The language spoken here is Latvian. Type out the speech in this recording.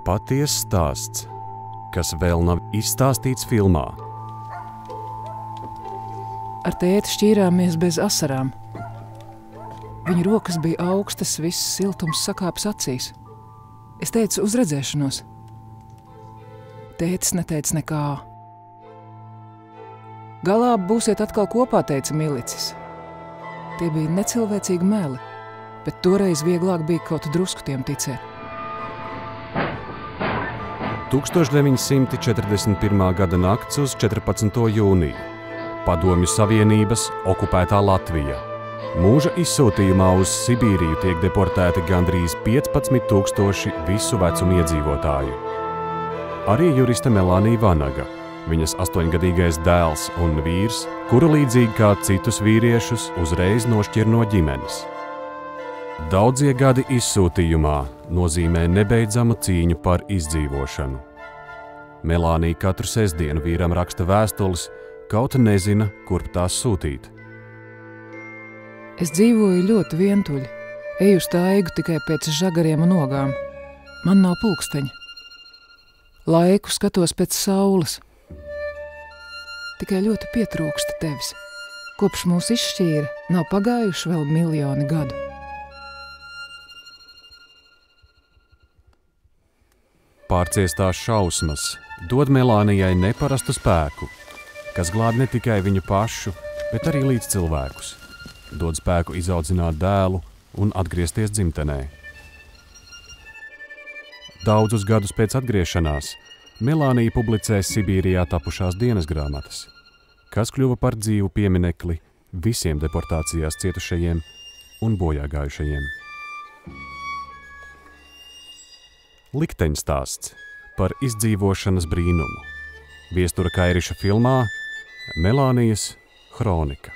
Patiess stāsts, kas vēl nav izstāstīts filmā. Ar tēti šķīrāmies bez asarām. Viņa rokas bija augstas, viss siltums sakāps acīs. Es teicu uz redzēšanos. Tētis neteica nekā. Galā būsiet atkal kopā, teica Milicis. Tie bija necilvēcīgi meli, bet toreiz vieglāk bija kaut drusku tiem ticēt. 1941. gada nakts uz 14. jūniju. Padomju Savienības okupētā Latvija. Mūža izsūtījumā uz Sibīriju tiek deportēti gandrīz 15,000 visu vecumu iedzīvotāju. Arī juriste Melānija Vanaga, viņas 8-gadīgais dēls un vīrs, kuru līdzīgi kā citus vīriešus uzreiz nošķir no ģimenes. Daudzie gadi izsūtījumā nozīmē nebeidzamu cīņu par izdzīvošanu. Melānija katru sestdienu vīram raksta vēstules, kaut nezina, kurp tās sūtīt. Es dzīvoju ļoti vientuļi, eju staigu tikai pēc žagariem un ogām. Man nav pulksteņa. Laiku skatos pēc saules. Tikai ļoti pietrūksta tevis. Kopš mūs izšķīra, nav pagājuši vēl miljoni gadu. Pārciestās šausmas dod Melānijai neparastu spēku, kas glāb ne tikai viņu pašu, bet arī līdzcilvēkus. Dod spēku izaudzināt dēlu un atgriezties dzimtenē. Daudzus gadus pēc atgriešanās Melānija publicē Sibīrijā tapušās dienas grāmatas, kas kļuva par dzīvu pieminekli visiem deportācijās cietušajiem un bojāgājušajiem. Likteņstāsts par izdzīvošanas brīnumu. Viestura Kairiša filmā Melānijas Hronika.